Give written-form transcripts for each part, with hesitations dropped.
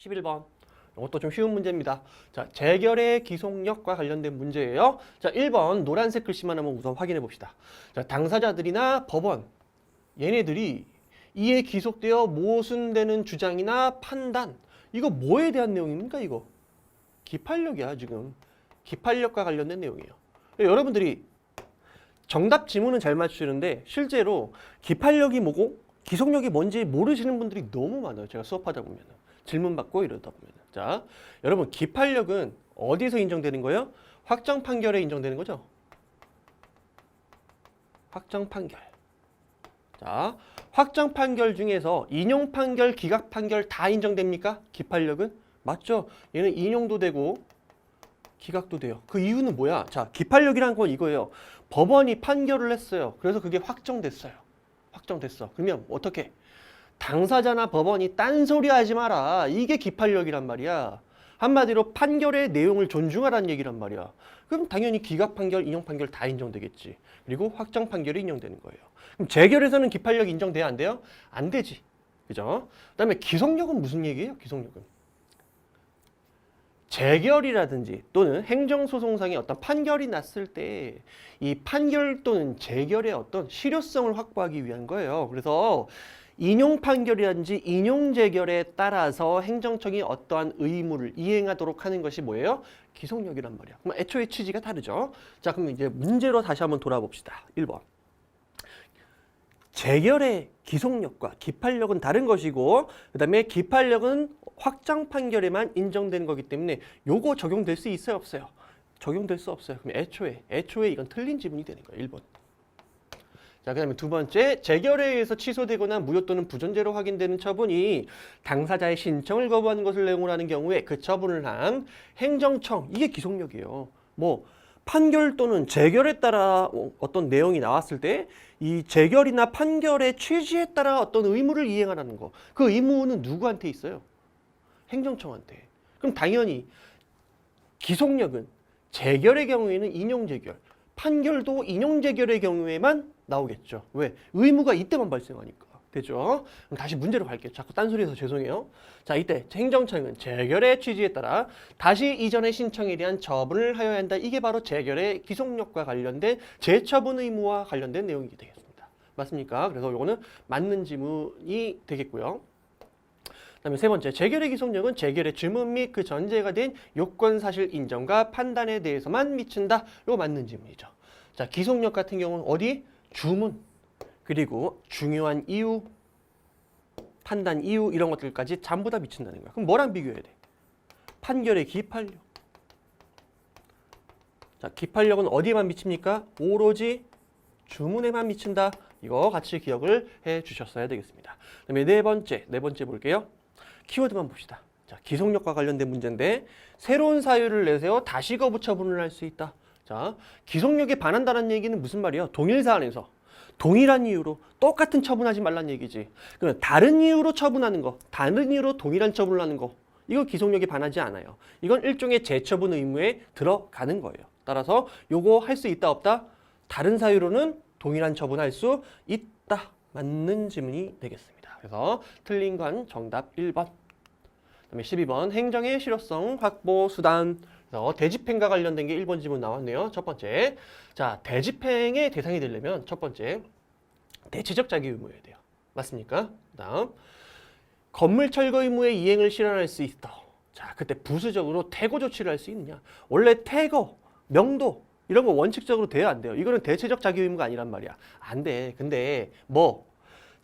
11번. 이것도 좀 쉬운 문제입니다. 자, 재결의 기속력과 관련된 문제예요. 자, 1번 노란색 글씨만 한번 우선 확인해 봅시다. 자, 당사자들이나 법원, 얘네들이 이에 기속되어 모순되는 주장이나 판단, 이거 뭐에 대한 내용입니까, 이거? 기판력이야, 지금. 기판력과 관련된 내용이에요. 여러분들이 정답 지문은 잘 맞추시는데 실제로 기판력이 뭐고 기속력이 뭔지 모르시는 분들이 너무 많아요. 제가 수업하다 보면. 질문 받고 이러다 보면. 자, 여러분 기판력은 어디서 인정되는 거예요? 확정 판결에 인정되는 거죠. 확정 판결. 자, 확정 판결 중에서 인용 판결, 기각 판결 다 인정됩니까? 기판력은? 맞죠? 얘는 인용도 되고 기각도 돼요. 그 이유는 뭐야? 자, 기판력이란 건 이거예요. 법원이 판결을 했어요. 그래서 그게 확정됐어요. 확정됐어. 그러면 어떻게? 당사자나 법원이 딴소리 하지 마라. 이게 기판력이란 말이야. 한마디로 판결의 내용을 존중하라는 얘기란 말이야. 그럼 당연히 기각 판결, 인용 판결 다 인정되겠지. 그리고 확정 판결이 인정되는 거예요. 그럼 재결에서는 기판력 인정돼야 안 돼요? 안 되지. 그죠? 그다음에 기속력은 무슨 얘기예요? 기속력은 재결이라든지 또는 행정소송상의 어떤 판결이 났을 때 이 판결 또는 재결의 어떤 실효성을 확보하기 위한 거예요. 그래서 인용 판결이라든지 인용 재결에 따라서 행정청이 어떠한 의무를 이행하도록 하는 것이 뭐예요? 기속력이란 말이야. 그럼 애초에 취지가 다르죠. 자, 그럼 이제 문제로 다시 한번 돌아봅시다. 1번. 재결의 기속력과 기판력은 다른 것이고 그다음에 기판력은 확정 판결에만 인정되는 거기 때문에 요거 적용될 수 있어요, 없어요? 적용될 수 없어요. 그럼 애초에 이건 틀린 지문이 되는 거예요. 1번. 자, 그 다음에 두 번째, 재결에 의해서 취소되거나 무효 또는 부존재로 확인되는 처분이 당사자의 신청을 거부하는 것을 내용으로 하는 경우에 그 처분을 한 행정청, 이게 기속력이에요. 뭐 판결 또는 재결에 따라 어떤 내용이 나왔을 때 이 재결이나 판결의 취지에 따라 어떤 의무를 이행하라는 거. 그 의무는 누구한테 있어요? 행정청한테. 그럼 당연히 기속력은 재결의 경우에는 인용재결, 판결도 인용재결의 경우에만 나오겠죠. 왜? 의무가 이때만 발생하니까. 되죠? 그럼 다시 문제로 갈게요. 자꾸 딴소리해서 죄송해요. 자, 이때 행정청은 재결의 취지에 따라 다시 이전의 신청에 대한 처분을 하여야 한다. 이게 바로 재결의 기속력과 관련된 재처분 의무와 관련된 내용이 되겠습니다. 맞습니까? 그래서 이거는 맞는 지문이 되겠고요. 그다음에 세 번째, 재결의 기속력은 재결의 주문 및 그 전제가 된 요건 사실 인정과 판단에 대해서만 미친다. 이거 맞는 지문이죠. 자, 기속력 같은 경우는 어디? 주문, 그리고 중요한 이유, 판단 이유 이런 것들까지 전부 다 미친다는 거야. 그럼 뭐랑 비교해야 돼? 판결의 기판력. 자, 기판력은 어디에만 미칩니까? 오로지 주문에만 미친다. 이거 같이 기억을 해 주셨어야 되겠습니다. 그다음에 네 번째 볼게요. 키워드만 봅시다. 자, 기속력과 관련된 문제인데 새로운 사유를 내세워 다시 거부 처분을 할 수 있다. 자, 기속력에 반한다는 얘기는 무슨 말이에요? 동일 사안에서 동일한 이유로 똑같은 처분하지 말란 얘기지. 그러면 다른 이유로 처분하는 거, 다른 이유로 동일한 처분을 하는 거, 이거 기속력에 반하지 않아요. 이건 일종의 재처분 의무에 들어가는 거예요. 따라서 요거 할 수 있다 없다? 다른 사유로는 동일한 처분할 수 있다. 맞는 지문이 되겠습니다. 그래서 틀린 건 정답 1번. 그다음에 12번 행정의 실효성 확보 수단. 그래서 대집행과 관련된 게 1번 지문 나왔네요. 첫 번째. 자, 대집행의 대상이 되려면 첫 번째, 대체적 자기 의무여야 돼요. 맞습니까? 그다음, 건물 철거 의무의 이행을 실현할 수 있다. 자, 그때 부수적으로 퇴거 조치를 할 수 있느냐? 원래 퇴거, 명도 이런 거 원칙적으로 돼야 안 돼요. 이거는 대체적 자기 의무가 아니란 말이야. 안 돼. 근데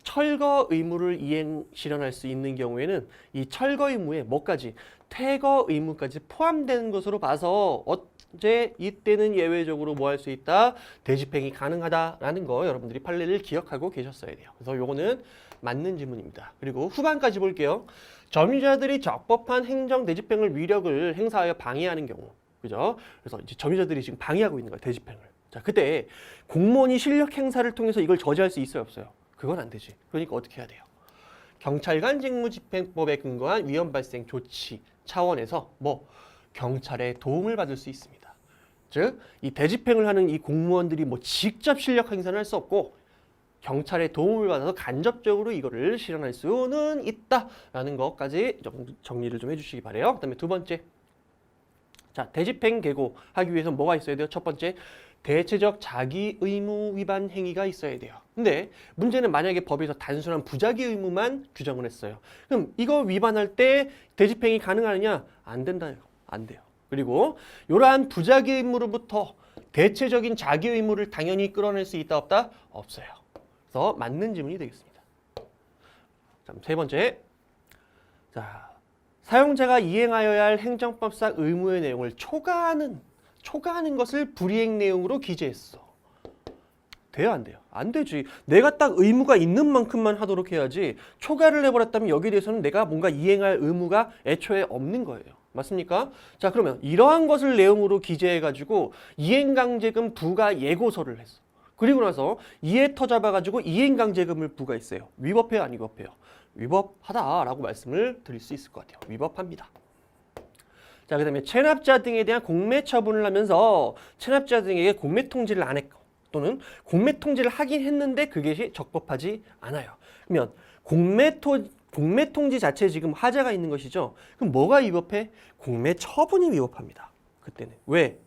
철거 의무를 이행 실현할 수 있는 경우에는 이 철거 의무에 뭐까지? 퇴거 의무까지 포함되는 것으로 봐서 어제 이때는 예외적으로 뭐 할 수 있다? 대집행이 가능하다라는 거 여러분들이 판례를 기억하고 계셨어야 돼요. 그래서 요거는 맞는 지문입니다. 그리고 후반까지 볼게요. 점유자들이 적법한 행정 대집행을 위력을 행사하여 방해하는 경우. 그죠? 그래서 이제 점유자들이 지금 방해하고 있는 거야, 대집행을. 자, 그때 공무원이 실력 행사를 통해서 이걸 저지할 수 있어요, 없어요? 그건 안 되지. 그러니까 어떻게 해야 돼요? 경찰관 직무집행법에 근거한 위험 발생 조치 차원에서 경찰의 도움을 받을 수 있습니다. 즉, 이 대집행을 하는 이 공무원들이 직접 실력 행사는 할 수 없고 경찰의 도움을 받아서 간접적으로 이거를 실현할 수는 있다라는 것까지 정리를 좀 해주시기 바래요. 그다음에 두 번째, 자, 대집행 계고하기 위해서 뭐가 있어야 돼요? 첫 번째, 대체적 자기 의무 위반 행위가 있어야 돼요. 근데 문제는 만약에 법에서 단순한 부자기 의무만 규정을 했어요. 그럼 이거 위반할 때 대집행이 가능하느냐? 안 된다요. 안 돼요. 그리고 이러한 부자기 의무로부터 대체적인 자기 의무를 당연히 끌어낼 수 있다 없다? 없어요. 그래서 맞는 지문이 되겠습니다. 자, 세 번째, 자, 사용자가 이행하여야 할 행정법상 의무의 내용을 초과하는 것을 불이행 내용으로 기재했어. 돼요, 안 돼요? 안 되지. 내가 딱 의무가 있는 만큼만 하도록 해야지 초과를 해버렸다면 여기에 대해서는 내가 뭔가 이행할 의무가 애초에 없는 거예요. 맞습니까? 자, 그러면 이러한 것을 내용으로 기재해가지고 이행강제금 부과 예고서를 했어. 그리고 나서 이해터 잡아가지고 이행강제금을 부과했어요. 위법해요, 안 위법해요? 위법하다라고 말씀을 드릴 수 있을 것 같아요. 위법합니다. 자, 그 다음에 체납자 등에 대한 공매 처분을 하면서 체납자 등에게 공매 통지를 안 했고 또는 공매 통지를 하긴 했는데 그것이 적법하지 않아요. 그러면 공매 통지 자체에 지금 하자가 있는 것이죠. 그럼 뭐가 위법해? 공매 처분이 위법합니다. 그때는. 왜?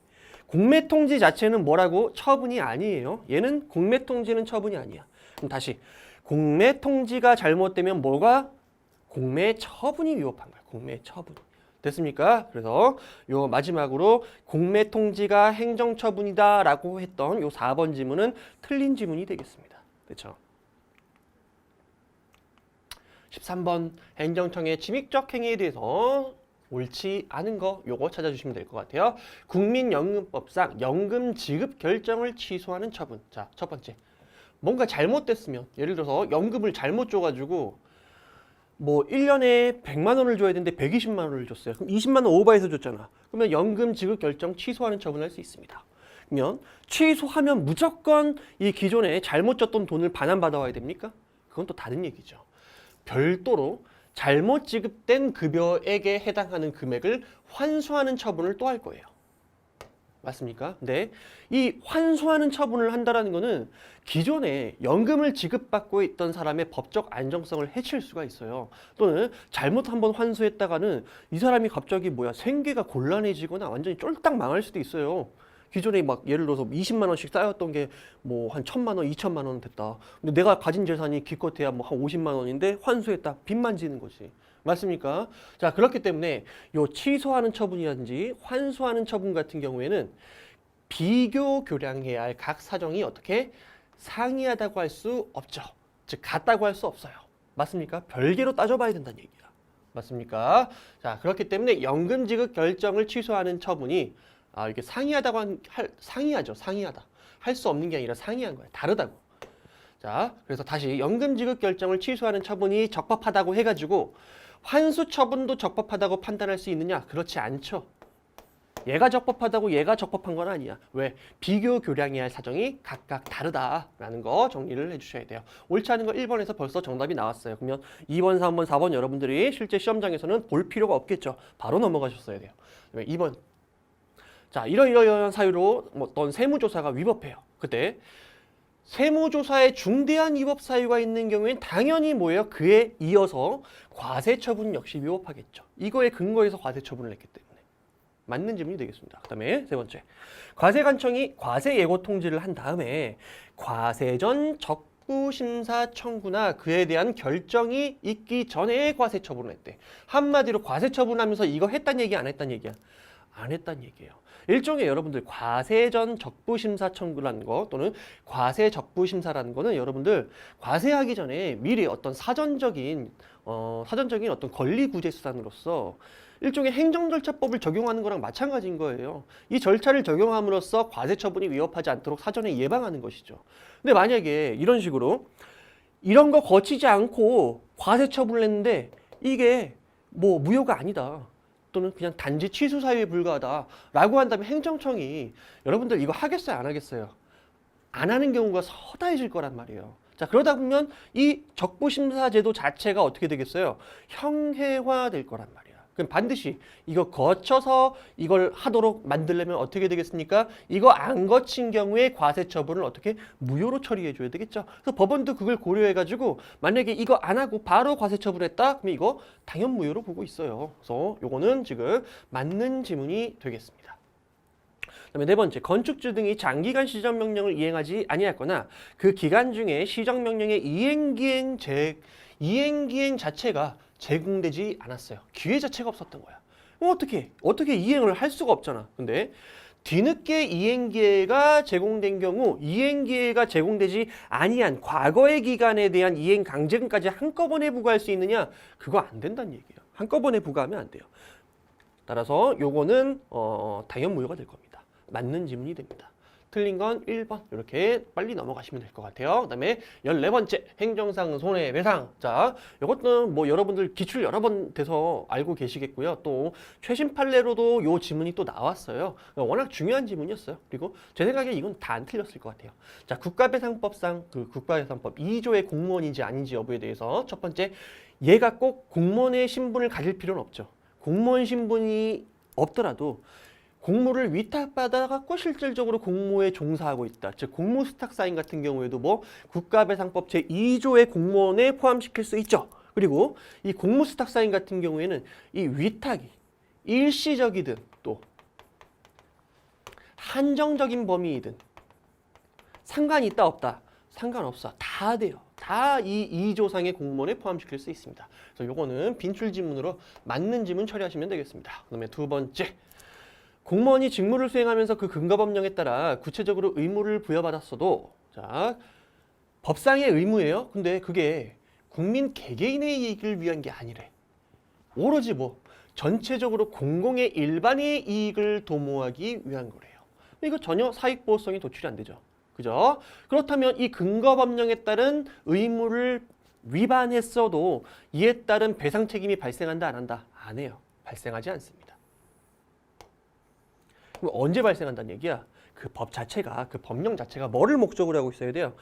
공매 통지 자체는 뭐라고? 처분이 아니에요. 얘는 공매 통지는 처분이 아니야. 그럼 다시 공매 통지가 잘못되면 뭐가? 공매 처분이 위법한 거야. 공매 처분. 됐습니까? 그래서 요 마지막으로 공매 통지가 행정처분이다라고 했던 요 4번 지문은 틀린 지문이 되겠습니다. 그렇죠? 13번 행정청의 침입적 행위에 대해서 옳지 않은 거 요거 찾아주시면 될 것 같아요. 국민연금법상 연금 지급 결정을 취소하는 처분. 자, 첫 번째. 뭔가 잘못됐으면 예를 들어서 연금을 잘못 줘가지고 뭐 1년에 100만 원을 줘야 되는데 120만 원을 줬어요. 그럼 20만 원 오버해서 줬잖아. 그러면 연금 지급 결정 취소하는 처분을 할 수 있습니다. 그러면 취소하면 무조건 이 기존에 잘못 줬던 돈을 반환받아 와야 됩니까? 그건 또 다른 얘기죠. 별도로 잘못 지급된 급여액에 해당하는 금액을 환수하는 처분을 또 할 거예요. 맞습니까? 네. 이 환수하는 처분을 한다는 거는 기존에 연금을 지급받고 있던 사람의 법적 안정성을 해칠 수가 있어요. 또는 잘못 한번 환수했다가는 이 사람이 갑자기 생계가 곤란해지거나 완전히 쫄딱 망할 수도 있어요. 기존에 막 예를 들어서 20만 원씩 쌓였던 게 뭐 한 1,000만 원, 2,000만 원 됐다. 근데 내가 가진 재산이 기껏해야 뭐 한 50만 원인데 환수했다. 빚만 지는 거지. 맞습니까? 자, 그렇기 때문에 요 취소하는 처분이라든지 환수하는 처분 같은 경우에는 비교 교량해야 할 각 사정이 어떻게 상이하다고 할 수 없죠. 즉 같다고 할 수 없어요. 맞습니까? 별개로 따져봐야 된다는 얘기야. 맞습니까? 자, 그렇기 때문에 연금 지급 결정을 취소하는 처분이 이게 상이하죠. 상이하다. 할 수 없는 게 아니라 상이한 거야. 다르다고. 자, 그래서 다시 연금 지급 결정을 취소하는 처분이 적법하다고 해가지고 환수 처분도 적법하다고 판단할 수 있느냐? 그렇지 않죠. 얘가 적법하다고 얘가 적법한 건 아니야. 왜? 비교 교량해야 할 사정이 각각 다르다라는 거 정리를 해주셔야 돼요. 옳지 않은 거 1번에서 벌써 정답이 나왔어요. 그러면 2번, 3번, 4번 여러분들이 실제 시험장에서는 볼 필요가 없겠죠. 바로 넘어가셨어야 돼요. 2번. 자, 이러이러한 사유로 어떤 세무조사가 위법해요. 그때 세무조사에 중대한 위법 사유가 있는 경우엔 당연히 뭐예요? 그에 이어서 과세처분 역시 위법하겠죠. 이거에 근거해서 과세처분을 했기 때문에. 맞는 질문이 되겠습니다. 그 다음에 세 번째. 과세관청이 과세예고 통지를 한 다음에 과세 전 적부심사 청구나 그에 대한 결정이 있기 전에 과세처분을 했대. 한마디로 과세처분하면서 이거 했단 얘기 안 했단 얘기야? 안 했단 얘기예요. 일종의 여러분들 과세 전 적부심사 청구라는 거 또는 과세 적부심사라는 거는 여러분들 과세하기 전에 미리 어떤 사전적인 어떤 권리구제 수단으로서 일종의 행정절차법을 적용하는 거랑 마찬가지인 거예요. 이 절차를 적용함으로써 과세 처분이 위협하지 않도록 사전에 예방하는 것이죠. 근데 만약에 이런 식으로 이런 거 거치지 않고 과세 처분을 했는데 이게 뭐 무효가 아니다. 또는 그냥 단지 취소 사유에 불과하다라고 한다면 행정청이 여러분들 이거 하겠어요, 안 하겠어요? 안 하는 경우가 서다해질 거란 말이에요. 자, 그러다 보면 이 적부심사 제도 자체가 어떻게 되겠어요? 형해화될 거란 말이야. 그럼 반드시 이거 거쳐서 이걸 하도록 만들려면 어떻게 되겠습니까? 이거 안 거친 경우에 과세 처분을 어떻게 무효로 처리해 줘야 되겠죠. 그래서 법원도 그걸 고려해 가지고 만약에 이거 안 하고 바로 과세 처분했다, 그럼 이거 당연 무효로 보고 있어요. 그래서 요거는 지금 맞는 지문이 되겠습니다. 그다음에 네 번째, 건축주 등이 장기간 시정명령을 이행하지 아니했거나 그 기간 중에 시정명령의 이행기행 자체가 제공되지 않았어요. 기회 자체가 없었던 거야. 그럼 어떻게 이행을 할 수가 없잖아. 근데 뒤늦게 이행기회가 제공된 경우 이행기회가 제공되지 아니한 과거의 기간에 대한 이행 강제금까지 한꺼번에 부과할 수 있느냐? 그거 안 된다는 얘기예요. 한꺼번에 부과하면 안 돼요. 따라서 요거는 당연 무효가 될 겁니다. 맞는 지문이 됩니다. 틀린 건 1번 이렇게 빨리 넘어가시면 될 것 같아요. 그 다음에 14번째 행정상 손해배상. 자, 이것도 뭐 여러분들 기출 여러 번 돼서 알고 계시겠고요. 또 최신 판례로도 요 지문이 또 나왔어요. 워낙 중요한 지문이었어요. 그리고 제 생각에 이건 다 안 틀렸을 것 같아요. 자, 국가배상법상 그 국가배상법 2조의 공무원인지 아닌지 여부에 대해서 첫 번째, 얘가 꼭 공무원의 신분을 가질 필요는 없죠. 공무원 신분이 없더라도 공무를 위탁받아갖고 실질적으로 공무에 종사하고 있다. 즉 공무 스탁 사인 같은 경우에도 뭐 국가배상법 제2조의 공무원에 포함시킬 수 있죠. 그리고 이 공무 스탁 사인 같은 경우에는 이 위탁이 일시적이든 또 한정적인 범위이든 상관이 있다 없다? 상관없어. 다 돼요. 다 이 2조상의 공무원에 포함시킬 수 있습니다. 그래서 요거는 빈출 지문으로 맞는 지문 처리하시면 되겠습니다. 그다음에 두 번째, 공무원이 직무를 수행하면서 그 근거법령에 따라 구체적으로 의무를 부여받았어도 자, 법상의 의무예요. 근데 그게 국민 개개인의 이익을 위한 게 아니래. 오로지 뭐 전체적으로 공공의 일반의 이익을 도모하기 위한 거래요. 이거 전혀 사익보호성이 도출이 안 되죠. 그죠? 그렇다면 이 근거법령에 따른 의무를 위반했어도 이에 따른 배상 책임이 발생한다 안 한다? 안 해요. 발생하지 않습니다. 그럼 언제 발생한다는 얘기야? 그 법 자체가, 그 법령 자체가 뭐를 목적으로 하고 있어야 돼요?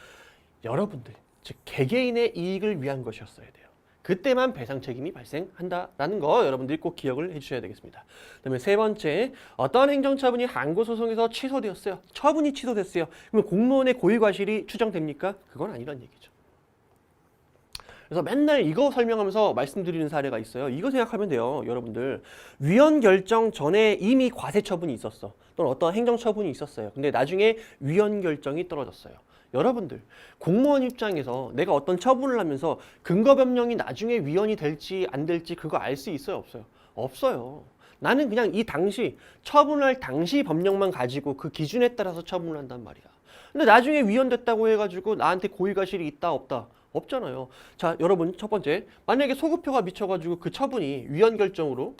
여러분들, 즉 개개인의 이익을 위한 것이었어야 돼요. 그때만 배상 책임이 발생한다라는 거 여러분들이 꼭 기억을 해주셔야 되겠습니다. 그다음에 세 번째, 어떤 행정처분이 항고소송에서 취소되었어요. 처분이 취소됐어요. 그러면 공무원의 고의과실이 추정됩니까? 그건 아니란 얘기죠. 그래서 맨날 이거 설명하면서 말씀드리는 사례가 있어요. 이거 생각하면 돼요. 여러분들, 위헌 결정 전에 이미 과세 처분이 있었어. 또는 어떤 행정 처분이 있었어요. 근데 나중에 위헌 결정이 떨어졌어요. 여러분들, 공무원 입장에서 내가 어떤 처분을 하면서 근거법령이 나중에 위헌이 될지 안 될지 그거 알 수 있어요? 없어요? 없어요. 나는 그냥 이 당시 처분할 당시 법령만 가지고 그 기준에 따라서 처분을 한단 말이야. 근데 나중에 위헌됐다고 해가지고 나한테 고의과실이 있다 없다? 없잖아요. 자, 여러분, 첫 번째, 만약에 소급표가 미쳐가지고 그 처분이 위헌 결정으로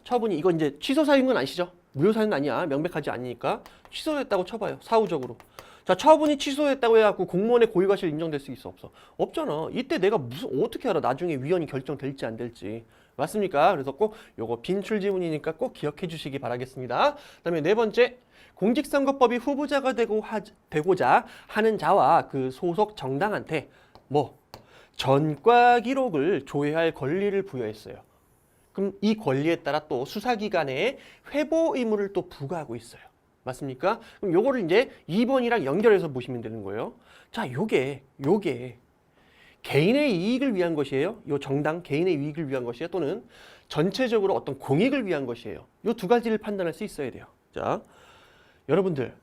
처분이 이거 이제 취소 사유인 건 아시죠? 무효 사유는 아니야. 명백하지 않으니까 취소됐다고 쳐봐요. 사후적으로. 자, 처분이 취소됐다고 해갖고 공무원의 고의과실 인정될 수 있어 없어? 없잖아. 이때 내가 어떻게 알아? 나중에 위헌이 결정될지 안 될지. 맞습니까? 그래서 꼭 요거 빈출 지문이니까 꼭 기억해 주시기 바라겠습니다. 그다음에 네 번째, 공직선거법이 후보자가 되고자 하는 자와 그 소속 정당한테 뭐 전과 기록을 조회할 권리를 부여했어요. 그럼 이 권리에 따라 또 수사기관에 회보 의무를 또 부과하고 있어요. 맞습니까? 그럼 요거를 이제 2번이랑 연결해서 보시면 되는 거예요. 자, 요게 개인의 이익을 위한 것이에요. 요 정당 개인의 이익을 위한 것이에요. 또는 전체적으로 어떤 공익을 위한 것이에요. 요 두 가지를 판단할 수 있어야 돼요. 자, 여러분들,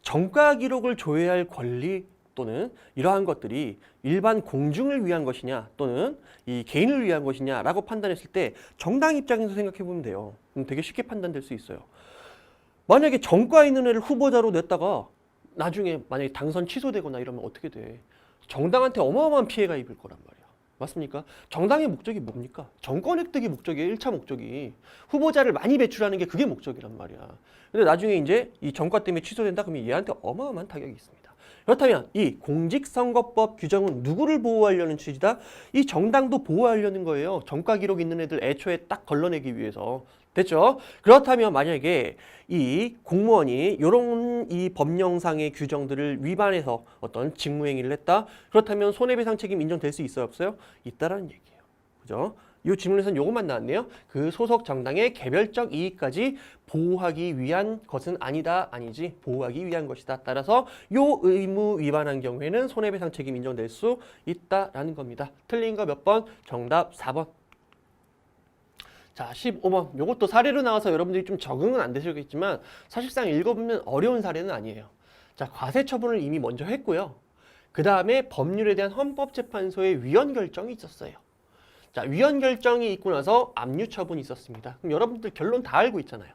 정가 기록을 조회할 권리 또는 이러한 것들이 일반 공중을 위한 것이냐 또는 이 개인을 위한 것이냐라고 판단했을 때 정당 입장에서 생각해 보면 돼요. 그럼 되게 쉽게 판단될 수 있어요. 만약에 정가 있는 애를 후보자로 냈다가 나중에 만약에 당선 취소되거나 이러면 어떻게 돼? 정당한테 어마어마한 피해가 입을 거란 말이야. 맞습니까? 정당의 목적이 뭡니까? 정권 획득이 목적이에요. 1차 목적이. 후보자를 많이 배출하는 게 그게 목적이란 말이야. 근데 나중에 이제 이 정과 때문에 취소된다 그러면 얘한테 어마어마한 타격이 있습니다. 그렇다면 이 공직선거법 규정은 누구를 보호하려는 취지다? 이 정당도 보호하려는 거예요. 정가 기록 있는 애들 애초에 딱 걸러내기 위해서. 됐죠? 그렇다면 만약에 이 공무원이 이런 이 법령상의 규정들을 위반해서 어떤 직무행위를 했다? 그렇다면 손해배상 책임 인정될 수 있어요? 없어요? 있다라는 얘기예요. 그죠? 이 질문에서는 요것만 나왔네요. 그 소속 정당의 개별적 이익까지 보호하기 위한 것은 아니다, 아니지, 보호하기 위한 것이다. 따라서 요 의무 위반한 경우에는 손해배상 책임 인정될 수 있다라는 겁니다. 틀린 거 몇 번? 정답 4번. 자, 15번. 요것도 사례로 나와서 여러분들이 좀 적응은 안 되시겠지만 사실상 읽어보면 어려운 사례는 아니에요. 자, 과세 처분을 이미 먼저 했고요. 그 다음에 법률에 대한 헌법재판소의 위헌 결정이 있었어요. 자, 위헌 결정이 있고 나서 압류 처분이 있었습니다. 그럼 여러분들 결론 다 알고 있잖아요.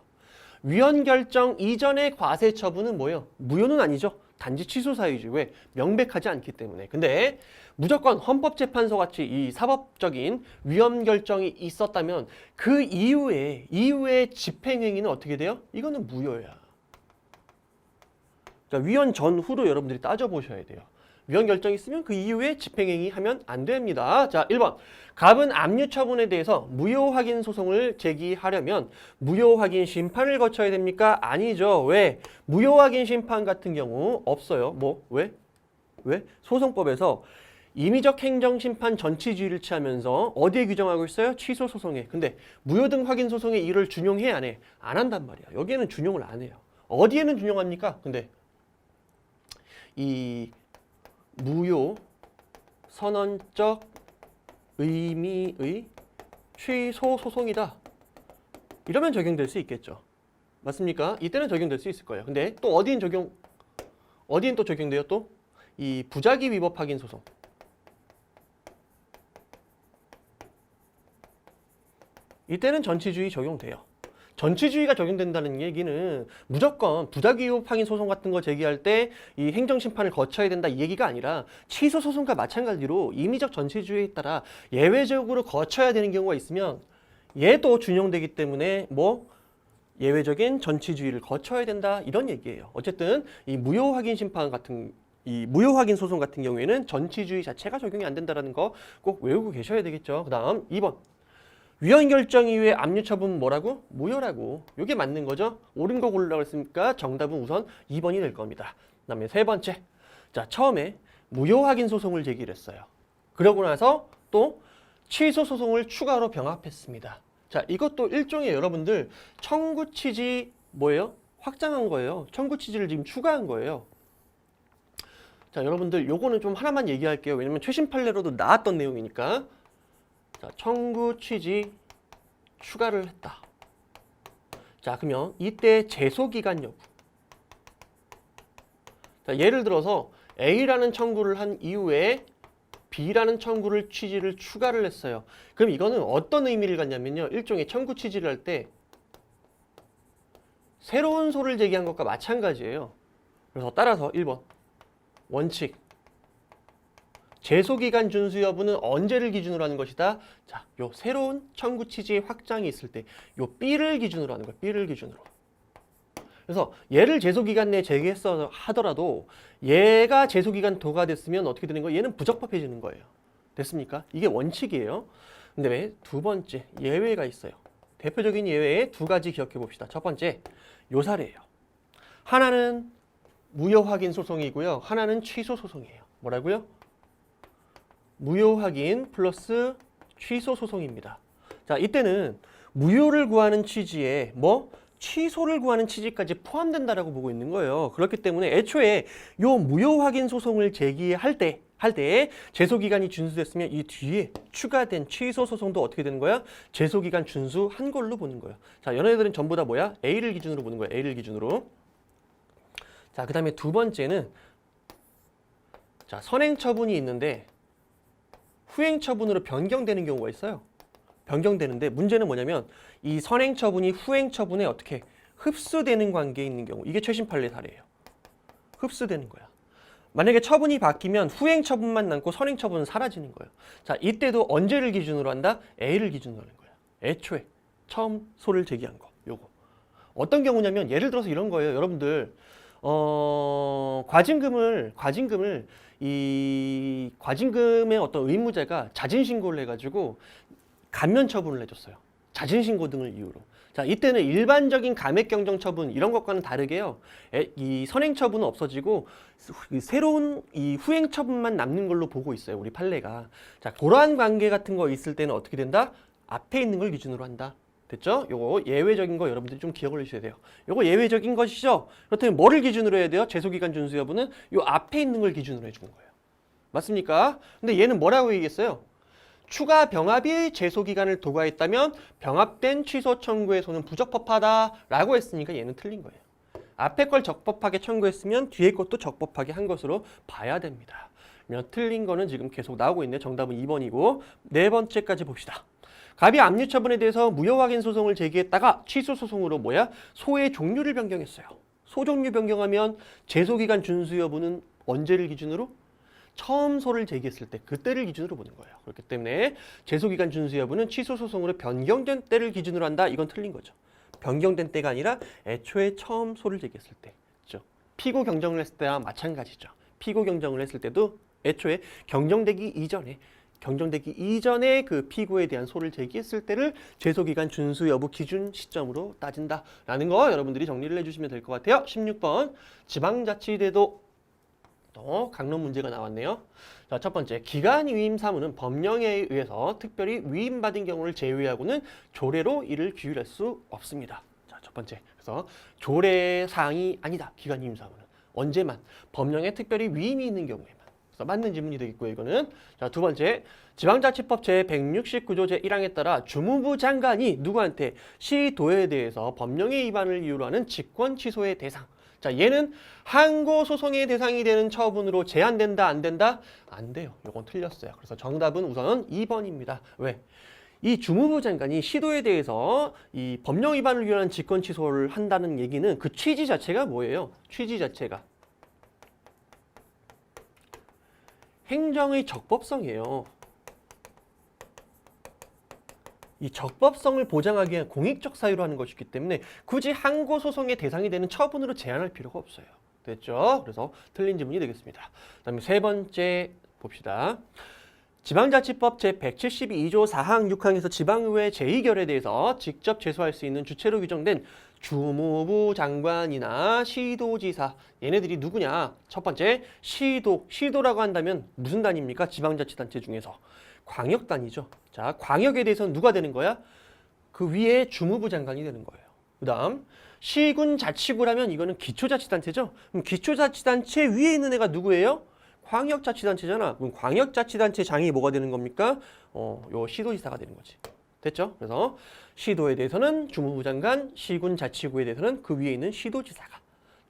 위헌 결정 이전의 과세 처분은 뭐예요? 무효는 아니죠. 단지 취소 사유지. 왜? 명백하지 않기 때문에. 근데 무조건 헌법재판소 같이 이 사법적인 위헌 결정이 있었다면 그 이후에 집행행위는 어떻게 돼요? 이거는 무효야. 자, 위헌 전후로 여러분들이 따져보셔야 돼요. 위헌 결정이 있으면 그 이후에 집행행위 하면 안 됩니다. 자, 1번. 갑은 압류 처분에 대해서 무효 확인 소송을 제기하려면 무효 확인 심판을 거쳐야 됩니까? 아니죠. 왜? 무효 확인 심판 같은 경우 없어요. 뭐? 왜? 소송법에서 임의적 행정심판 전치주의를 취하면서 어디에 규정하고 있어요? 취소 소송에. 근데 무효 등 확인 소송에 이를 준용해 안 해? 안 한단 말이야. 여기에는 준용을 안 해요. 어디에는 준용합니까? 근데 이 무효 선언적 의미의 취소 소송이다. 이러면 적용될 수 있겠죠. 맞습니까? 이때는 적용될 수 있을 거예요. 근데 또 어디엔 또 적용돼요? 또 이 부작위 위법 확인 소송. 이때는 전치주의 적용돼요. 전치주의가 적용된다는 얘기는 무조건 부작위 위법 확인 소송 같은 거 제기할 때 이 행정심판을 거쳐야 된다 이 얘기가 아니라 취소 소송과 마찬가지로 임의적 전치주의에 따라 예외적으로 거쳐야 되는 경우가 있으면 얘도 준용되기 때문에 뭐 예외적인 전치주의를 거쳐야 된다 이런 얘기예요. 어쨌든 이 무효 확인 심판 같은 이 무효 확인 소송 같은 경우에는 전치주의 자체가 적용이 안 된다는 거 꼭 외우고 계셔야 되겠죠. 그다음 2번. 위헌 결정 이후에 압류 처분 뭐라고? 무효라고. 이게 맞는 거죠? 옳은 거 고르라고 했으니까 정답은 우선 2번이 될 겁니다. 그다음에 세 번째. 자, 처음에 무효 확인 소송을 제기를 했어요. 그러고 나서 또 취소 소송을 추가로 병합했습니다. 자, 이것도 일종의 여러분들 청구 취지 뭐예요? 확장한 거예요. 청구 취지를 지금 추가한 거예요. 자, 여러분들 요거는 좀 하나만 얘기할게요. 왜냐면 최신 판례로도 나왔던 내용이니까. 자, 청구 취지 추가를 했다. 자, 그러면 이때 제소기간 여부. 자, 예를 들어서 A라는 청구를 한 이후에 B라는 청구를 취지를 추가를 했어요. 그럼 이거는 어떤 의미를 갖냐면요. 일종의 청구 취지를 할 때 새로운 소를 제기한 것과 마찬가지예요. 그래서 따라서 1번 원칙. 제소기간 준수 여부는 언제를 기준으로 하는 것이다? 자, 요 새로운 청구 취지의 확장이 있을 때 요 B를 기준으로 하는 거예요. B를 기준으로. 그래서 얘를 제소기간 내에 제기했어 하더라도 얘가 제소기간 도가 됐으면 어떻게 되는 거예요? 얘는 부적법해지는 거예요. 됐습니까? 이게 원칙이에요. 근데 왜? 두 번째 예외가 있어요. 대표적인 예외에 두 가지 기억해 봅시다. 첫 번째 요 사례예요. 하나는 무효 확인 소송이고요. 하나는 취소 소송이에요. 뭐라고요? 무효 확인 플러스 취소 소송입니다. 자, 이때는 무효를 구하는 취지에 뭐 취소를 구하는 취지까지 포함된다라고 보고 있는 거예요. 그렇기 때문에 애초에 요 무효 확인 소송을 제기할 때 제소기간이 준수됐으면 이 뒤에 추가된 취소 소송도 어떻게 되는 거야? 제소기간 준수한 걸로 보는 거예요. 자, 얘네들은 전부 다 뭐야? A를 기준으로 보는 거예요. A를 기준으로. 자, 그 다음에 두 번째는 자, 선행 처분이 있는데 후행 처분으로 변경되는 경우가 있어요. 변경되는데 문제는 뭐냐면 이 선행 처분이 후행 처분에 어떻게 흡수되는 관계에 있는 경우. 이게 최신 판례 사례예요. 흡수되는 거야. 만약에 처분이 바뀌면 후행 처분만 남고 선행 처분은 사라지는 거예요. 자, 이때도 언제를 기준으로 한다? A를 기준으로 하는 거야. 애초에 처음 소를 제기한 거. 요거. 어떤 경우냐면 예를 들어서 이런 거예요. 여러분들 과징금의 어떤 의무자가 자진신고를 해가지고 감면 처분을 해줬어요. 자진신고 등을 이유로. 자, 이때는 일반적인 감액경정 처분 이런 것과는 다르게요. 이 선행 처분은 없어지고 새로운 이 후행 처분만 남는 걸로 보고 있어요. 우리 판례가. 자, 그러한 관계 같은 거 있을 때는 어떻게 된다? 앞에 있는 걸 기준으로 한다. 됐죠? 요거 예외적인 거 여러분들이 좀 기억을 해주셔야 돼요. 요거 예외적인 것이죠? 그렇다면 뭐를 기준으로 해야 돼요? 제소기간 준수 여부는 요 앞에 있는 걸 기준으로 해주는 거예요. 맞습니까? 근데 얘는 뭐라고 얘기했어요? 추가 병합이 제소기간을 도과했다면 병합된 취소 청구에서는 부적법하다라고 했으니까 얘는 틀린 거예요. 앞에 걸 적법하게 청구했으면 뒤에 것도 적법하게 한 것으로 봐야 됩니다. 그러면 틀린 거는 지금 계속 나오고 있네. 정답은 2번이고 네 번째까지 봅시다. 갑이 압류 처분에 대해서 무효 확인 소송을 제기했다가 취소 소송으로 소의 종류를 변경했어요. 소 종류 변경하면 제소기간 준수 여부는 언제를 기준으로? 처음 소를 제기했을 때 그때를 기준으로 보는 거예요. 그렇기 때문에 제소기간 준수 여부는 취소 소송으로 변경된 때를 기준으로 한다. 이건 틀린 거죠. 변경된 때가 아니라 애초에 처음 소를 제기했을 때. 그렇죠? 피고 경정을 했을 때와 마찬가지죠. 피고 경정을 했을 때도 애초에 경정되기 이전에 그 피고에 대한 소를 제기했을 때를 제소기간 준수 여부 기준 시점으로 따진다라는 거 여러분들이 정리를 해주시면 될 것 같아요. 16번 지방자치제도 또 강론 문제가 나왔네요. 자, 첫 번째 기간 위임 사무는 법령에 의해서 특별히 위임받은 경우를 제외하고는 조례로 이를 규율할 수 없습니다. 자, 첫 번째 그래서 조례 사항이 아니다. 기간 위임 사무는 언제만 법령에 특별히 위임이 있는 경우에만. 맞는 질문이 되겠고요. 이거는 자, 두 번째 지방자치법 제169조 제1항에 따라 주무부 장관이 누구한테 시도에 대해서 법령의 위반을 이유로 하는 직권 취소의 대상. 자, 얘는 항고 소송의 대상이 되는 처분으로 제한된다 안 된다? 안 돼요. 이건 틀렸어요. 그래서 정답은 우선 2번입니다. 왜? 이 주무부 장관이 시도에 대해서 이 법령 위반을 위한 직권 취소를 한다는 얘기는 그 취지 자체가 뭐예요? 취지 자체가 행정의 적법성이에요. 이 적법성을 보장하기 위한 공익적 사유로 하는 것이기 때문에 굳이 항고 소송의 대상이 되는 처분으로 제한할 필요가 없어요. 됐죠? 그래서 틀린 질문이 되겠습니다. 그다음에 세 번째 봅시다. 지방자치법 제172조 4항 6항에서 지방의회 제2결에 대해서 직접 제소할 수 있는 주체로 규정된 주무부 장관이나 시도지사 얘네들이 누구냐? 첫 번째 시도라고 한다면 무슨 단위입니까? 지방자치단체 중에서 광역단위죠. 자, 광역에 대해서는 누가 되는 거야? 그 위에 주무부 장관이 되는 거예요. 그 다음 시군 자치구라면 이거는 기초자치단체죠. 그럼 기초자치단체 위에 있는 애가 누구예요? 광역자치단체잖아. 그럼 광역자치단체장이 뭐가 되는 겁니까? 요 시도지사가 되는 거지. 됐죠? 그래서 시도에 대해서는 주무부 장관, 시군 자치구에 대해서는 그 위에 있는 시도지사가.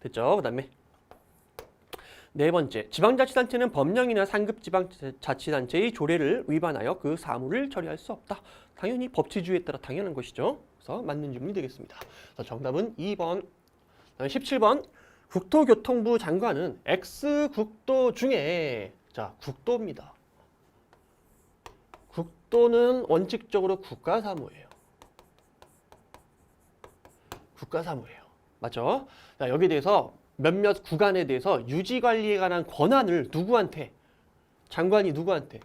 됐죠? 그 다음에 네 번째, 지방자치단체는 법령이나 상급 지방자치단체의 조례를 위반하여 그 사무를 처리할 수 없다. 당연히 법치주의에 따라 당연한 것이죠. 그래서 맞는 질문이 되겠습니다. 그래서 정답은 2번. 17번, 국토교통부 장관은 X국도 중에 자, 국도입니다. 국도는 원칙적으로 국가사무예요. 국가사무예요. 맞죠? 자, 여기에 대해서 몇몇 구간에 대해서 유지관리에 관한 권한을 누구한테? 장관이 누구한테?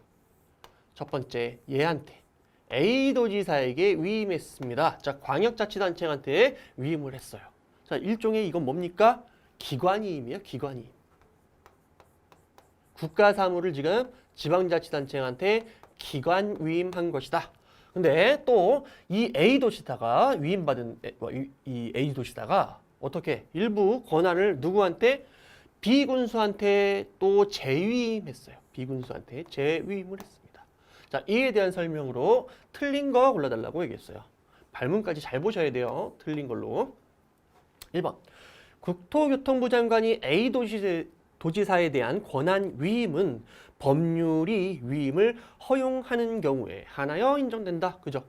첫 번째, 얘한테. A도지사에게 위임했습니다. 자, 광역자치단체한테 위임을 했어요. 자, 일종의 이건 뭡니까? 기관이임이에요. 기관이임. 국가사무를 지금 지방자치단체한테 기관 위임한 것이다. 근데 또 이 A도지사가 위임받은 이 A도지사가 어떻게 일부 권한을 누구한테? 비군수한테 또 재위임했어요. 비군수한테 재위임을 했습니다. 자, 이에 대한 설명으로 틀린 거 골라달라고 얘기했어요. 발문까지 잘 보셔야 돼요. 틀린 걸로. 1번. 국토교통부 장관이 A도지사에 대한 권한 위임은 법률이 위임을 허용하는 경우에 하나여 인정된다. 그죠?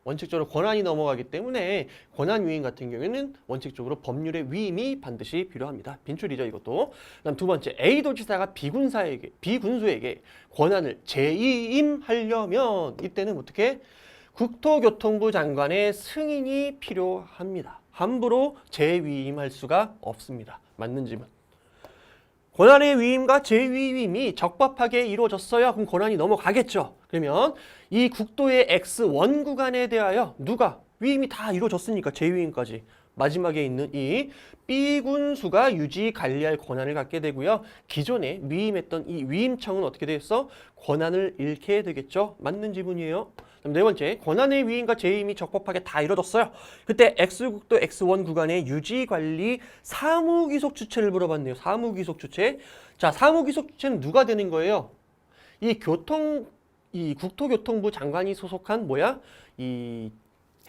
원칙적으로 권한이 넘어가기 때문에 권한 위임 같은 경우에는 원칙적으로 법률의 위임이 반드시 필요합니다. 빈출이죠, 이것도. 그다음 두 번째, A도지사가 비군수에게 권한을 재위임하려면 이때는 어떻게? 국토교통부 장관의 승인이 필요합니다. 함부로 재위임할 수가 없습니다. 맞는 질문. 권한의 위임과 재위임이 적법하게 이루어졌어야 그럼 권한이 넘어가겠죠. 그러면 이 국도의 X1 구간에 대하여 누가 위임이 다 이루어졌으니까 재위임까지 마지막에 있는 이 B군수가 유지 관리할 권한을 갖게 되고요. 기존에 위임했던 이 위임청은 어떻게 되겠어? 권한을 잃게 되겠죠. 맞는 지문이에요. 그럼 네 번째, 권한의 위임과 재임이 적법하게 다 이루어졌어요. 그때 X국도 X1 구간의 유지 관리 사무귀속 주체를 물어봤네요. 사무귀속 주체. 자, 사무귀속 주체는 누가 되는 거예요? 이 국토교통부 장관이 소속한 뭐야? 이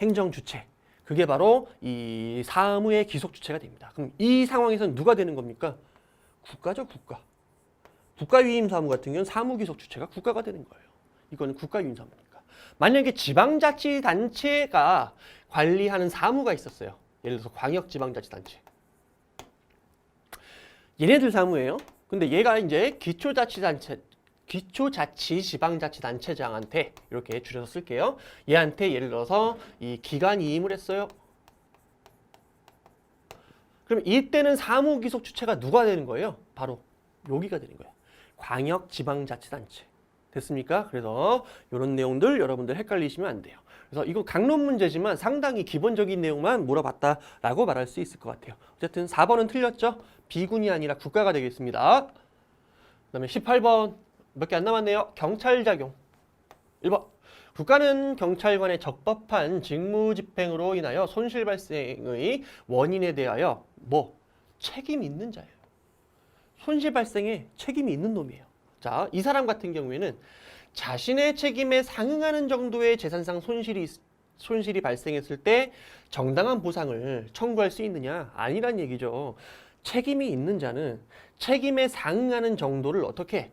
행정 주체. 그게 바로 이 사무의 귀속 주체가 됩니다. 그럼 이 상황에서는 누가 되는 겁니까? 국가죠, 국가. 국가위임 사무 같은 경우는 사무 귀속 주체가 국가가 되는 거예요. 이거는 국가위임 사무니까. 만약에 지방자치단체가 관리하는 사무가 있었어요. 예를 들어서 광역지방자치단체. 얘네들 사무예요. 근데 얘가 이제 기초자치지방자치단체장한테 이렇게 줄여서 쓸게요. 얘한테 예를 들어서 이 기관 이임을 했어요. 그럼 이때는 사무귀속 주체가 누가 되는 거예요? 바로 여기가 되는 거예요. 광역지방자치단체. 됐습니까? 그래서 이런 내용들 여러분들 헷갈리시면 안 돼요. 그래서 이거 강론 문제지만 상당히 기본적인 내용만 물어봤다라고 말할 수 있을 것 같아요. 어쨌든 4번은 틀렸죠? 비군이 아니라 국가가 되겠습니다. 그다음에 18번 몇 개 안 남았네요. 경찰작용. 1번. 국가는 경찰관의 적법한 직무집행으로 인하여 손실 발생의 원인에 대하여 책임 있는 자예요. 손실 발생에 책임이 있는 놈이에요. 자, 이 사람 같은 경우에는 자신의 책임에 상응하는 정도의 재산상 손실이 발생했을 때 정당한 보상을 청구할 수 있느냐? 아니란 얘기죠. 책임이 있는 자는 책임에 상응하는 정도를 어떻게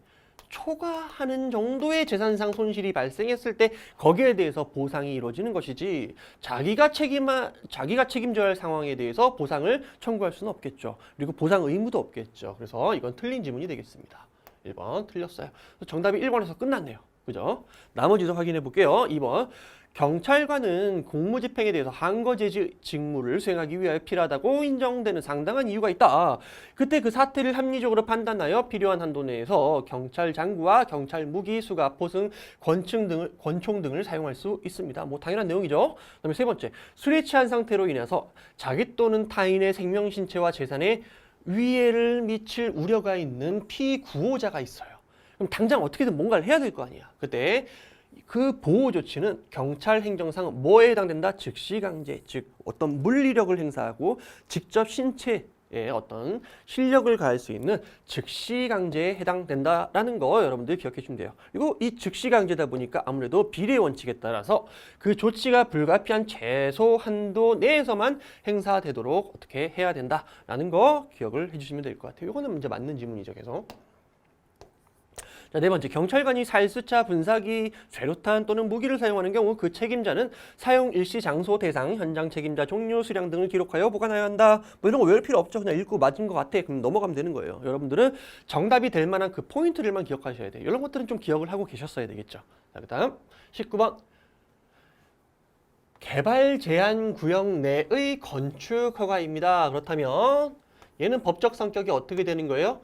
초과하는 정도의 재산상 손실이 발생했을 때 거기에 대해서 보상이 이루어지는 것이지 자기가 책임져야 할 상황에 대해서 보상을 청구할 수는 없겠죠. 그리고 보상 의무도 없겠죠. 그래서 이건 틀린 지문이 되겠습니다. 1번 틀렸어요. 정답이 1번에서 끝났네요. 그죠? 나머지도 확인해 볼게요. 2번. 경찰관은 공무집행에 대해서 항거제지 직무를 수행하기 위하여 필요하다고 인정되는 상당한 이유가 있다. 그때 그 사태를 합리적으로 판단하여 필요한 한도 내에서 경찰 장구와 경찰 무기, 수갑, 포승, 권총 등을 사용할 수 있습니다. 당연한 내용이죠. 그다음에 세 번째, 술에 취한 상태로 인해서 자기 또는 타인의 생명, 신체와 재산에 위해를 미칠 우려가 있는 피구호자가 있어요. 그럼 당장 어떻게든 뭔가를 해야 될 거 아니야. 그때 그 보호 조치는 경찰 행정상 뭐에 해당된다? 즉시강제, 즉 어떤 물리력을 행사하고 직접 신체에 어떤 실력을 가할 수 있는 즉시강제에 해당된다라는 거 여러분들 기억해 주면 돼요. 그리고 이 즉시강제다 보니까 아무래도 비례 원칙에 따라서 그 조치가 불가피한 최소 한도 내에서만 행사되도록 어떻게 해야 된다라는 거 기억을 해주시면 될 것 같아요. 이거는 이제 맞는 지문이죠, 계속. 자, 네 번째, 경찰관이 살수차, 분사기, 쇠루탄 또는 무기를 사용하는 경우 그 책임자는 사용 일시, 장소, 대상, 현장 책임자, 종류, 수량 등을 기록하여 보관해야 한다. 이런 거 외울 필요 없죠. 그냥 읽고 맞은 것 같아. 그럼 넘어가면 되는 거예요. 여러분들은 정답이 될 만한 그 포인트들만 기억하셔야 돼요. 이런 것들은 좀 기억을 하고 계셨어야 되겠죠. 자, 그 다음 19번. 개발 제한 구역 내의 건축 허가입니다. 그렇다면 얘는 법적 성격이 어떻게 되는 거예요?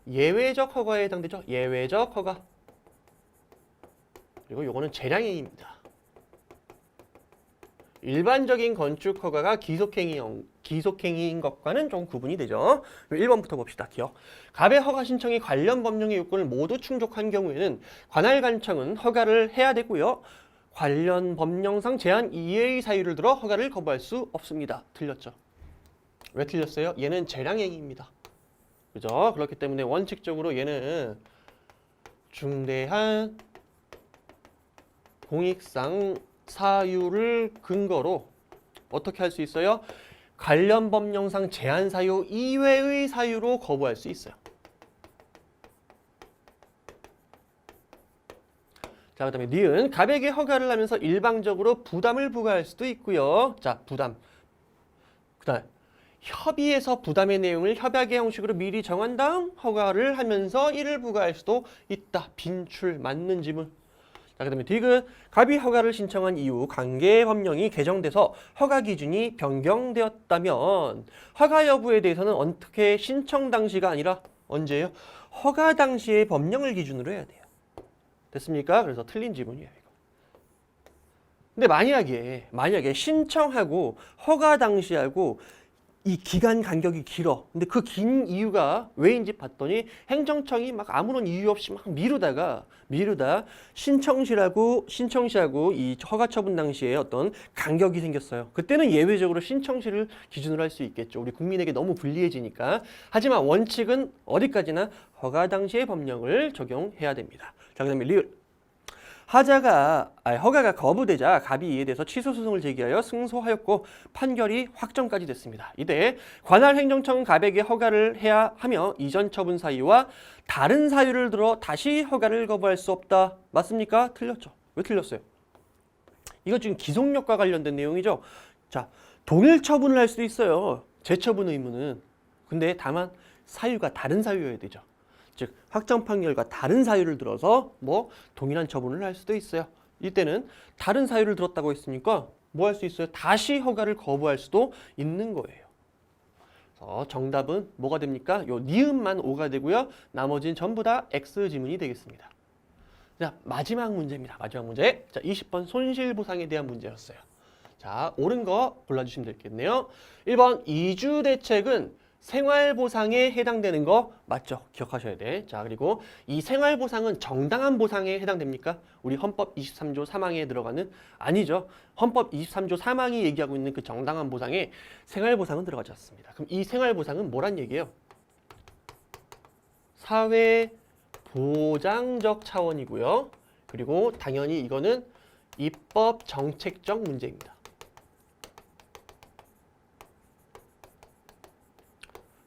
예외적 허가에 해당되죠. 예외적 허가. 그리고 요거는 재량행위입니다. 일반적인 건축 허가가 기속행위인 것과는 좀 구분이 되죠. 1번부터 봅시다. 기억. 갑의 허가 신청이 관련 법령의 요건을 모두 충족한 경우에는 관할관청은 허가를 해야 되고요. 관련 법령상 제한 이외의 사유를 들어 허가를 거부할 수 없습니다. 틀렸죠. 왜 틀렸어요? 얘는 재량행위입니다. 그죠? 그렇기 때문에 원칙적으로 얘는 중대한 공익상 사유를 근거로 어떻게 할 수 있어요? 관련 법령상 제한 사유 이외의 사유로 거부할 수 있어요. 자, 그 다음에 니은 갑에게 허가를 하면서 일방적으로 부담을 부과할 수도 있고요. 자, 부담. 그 다음 협의에서 부담의 내용을 협약의 형식으로 미리 정한 다음 허가를 하면서 이를 부과할 수도 있다. 빈출 맞는 지문. 자, 그 다음에 디귿 갑이 허가를 신청한 이후 관계 법령이 개정돼서 허가 기준이 변경되었다면 허가 여부에 대해서는 어떻게 신청 당시가 아니라 언제예요? 허가 당시의 법령을 기준으로 해야 돼요. 됐습니까? 그래서 틀린 지문이에요. 이거. 근데 만약에 신청하고 허가 당시하고 이 기간 간격이 길어. 근데 그 긴 이유가 왜인지 봤더니 행정청이 막 아무런 이유 없이 막 미루다 신청시하고 이 허가 처분 당시에 어떤 간격이 생겼어요. 그때는 예외적으로 신청시를 기준으로 할 수 있겠죠. 우리 국민에게 너무 불리해지니까. 하지만 원칙은 어디까지나 허가 당시의 법령을 적용해야 됩니다. 자, 그다음에 리을. 허가가 거부되자 갑이 이에 대해서 취소 소송을 제기하여 승소하였고 판결이 확정까지 됐습니다. 이때 관할 행정청 갑에게 허가를 해야 하며 이전 처분 사유와 다른 사유를 들어 다시 허가를 거부할 수 없다. 맞습니까? 틀렸죠. 왜 틀렸어요? 이거 지금 기속력과 관련된 내용이죠. 자, 동일 처분을 할 수도 있어요. 재처분 의무는. 근데 다만 사유가 다른 사유여야 되죠. 즉 확정 판결과 다른 사유를 들어서 뭐 동일한 처분을 할 수도 있어요. 이때는 다른 사유를 들었다고 했으니까 뭐 할 수 있어요? 다시 허가를 거부할 수도 있는 거예요. 그래서 정답은 뭐가 됩니까? 요 니은만 O가 되고요. 나머지는 전부 다 X 지문이 되겠습니다. 자, 마지막 문제입니다. 마지막 문제. 자, 20번 손실보상에 대한 문제였어요. 자, 옳은 거 골라주시면 되겠네요. 1번 이주대책은 생활보상에 해당되는 거 맞죠? 기억하셔야 돼. 자, 그리고 이 생활보상은 정당한 보상에 해당됩니까? 우리 헌법 23조 3항에 들어가는 아니죠. 헌법 23조 3항이 얘기하고 있는 그 정당한 보상에 생활보상은 들어가지 않습니다. 그럼 이 생활보상은 뭐란 얘기예요? 사회보장적 차원이고요. 그리고 당연히 이거는 입법 정책적 문제입니다.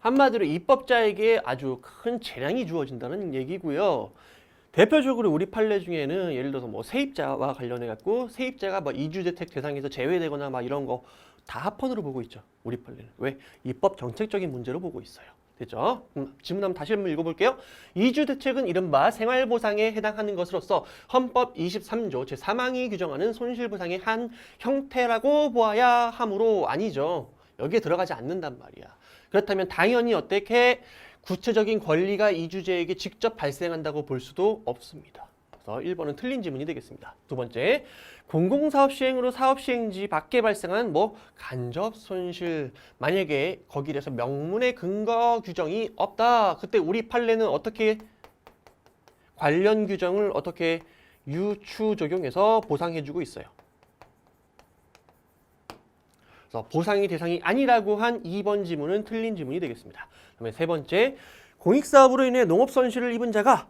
한마디로 입법자에게 아주 큰 재량이 주어진다는 얘기고요. 대표적으로 우리 판례 중에는 예를 들어서 뭐 세입자와 관련해 갖고 세입자가 뭐 이주대책 대상에서 제외되거나 막 이런 거 다 합헌으로 보고 있죠. 우리 판례는. 왜? 입법 정책적인 문제로 보고 있어요. 됐죠? 지문 한번 다시 한번 읽어볼게요. 이주대책은 이른바 생활보상에 해당하는 것으로서 헌법 23조 제3항이 규정하는 손실보상의 한 형태라고 보아야 하므로 아니죠. 여기에 들어가지 않는단 말이야. 그렇다면 당연히 어떻게 구체적인 권리가 이주자에게 직접 발생한다고 볼 수도 없습니다. 그래서 1번은 틀린 지문이 되겠습니다. 두 번째, 공공사업 시행으로 사업 시행지 밖에 발생한 뭐 간접 손실, 만약에 거기에 대해서 명문의 근거 규정이 없다. 그때 우리 판례는 어떻게 관련 규정을 어떻게 유추 적용해서 보상해주고 있어요. 그래서 보상의 대상이 아니라고 한 2번 지문은 틀린 지문이 되겠습니다. 그다음에 세 번째, 공익사업으로 인해 농업손실을 입은 자가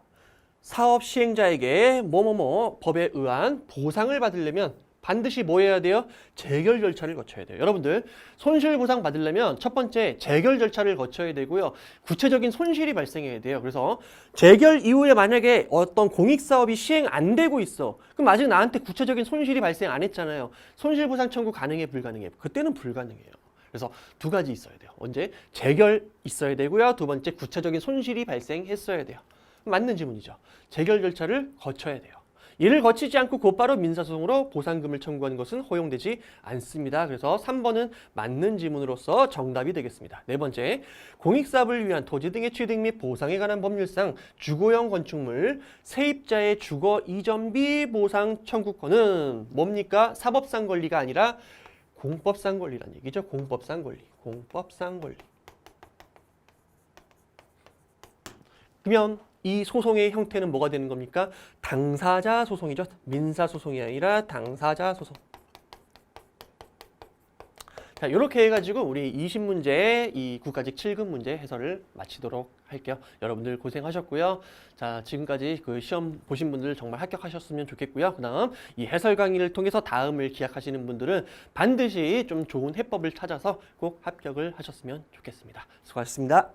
사업 시행자에게 법에 의한 보상을 받으려면 반드시 뭐 해야 돼요? 재결 절차를 거쳐야 돼요. 여러분들 손실보상 받으려면 첫 번째 재결 절차를 거쳐야 되고요. 구체적인 손실이 발생해야 돼요. 그래서 재결 이후에 만약에 어떤 공익사업이 시행 안 되고 있어. 그럼 아직 나한테 구체적인 손실이 발생 안 했잖아요. 손실보상 청구 가능해 불가능해? 그때는 불가능해요. 그래서 두 가지 있어야 돼요. 언제? 재결 있어야 되고요. 두 번째 구체적인 손실이 발생했어야 돼요. 맞는 지문이죠. 재결 절차를 거쳐야 돼요. 이를 거치지 않고 곧바로 민사소송으로 보상금을 청구하는 것은 허용되지 않습니다. 그래서 3번은 맞는 지문으로서 정답이 되겠습니다. 네 번째, 공익사업을 위한 토지 등의 취득 및 보상에 관한 법률상 주거용 건축물 세입자의 주거 이전비 보상 청구권은 뭡니까? 사법상 권리가 아니라 공법상 권리란 얘기죠. 공법상 권리. 그러면 이 소송의 형태는 뭐가 되는 겁니까? 당사자 소송이죠. 민사소송이 아니라 당사자 소송. 자, 이렇게 해가지고 우리 20문제, 이 국가직 7급 문제 해설을 마치도록 할게요. 여러분들 고생하셨고요. 자, 지금까지 그 시험 보신 분들 정말 합격하셨으면 좋겠고요. 그다음 이 해설 강의를 통해서 다음을 기약하시는 분들은 반드시 좀 좋은 해법을 찾아서 꼭 합격을 하셨으면 좋겠습니다. 수고하셨습니다.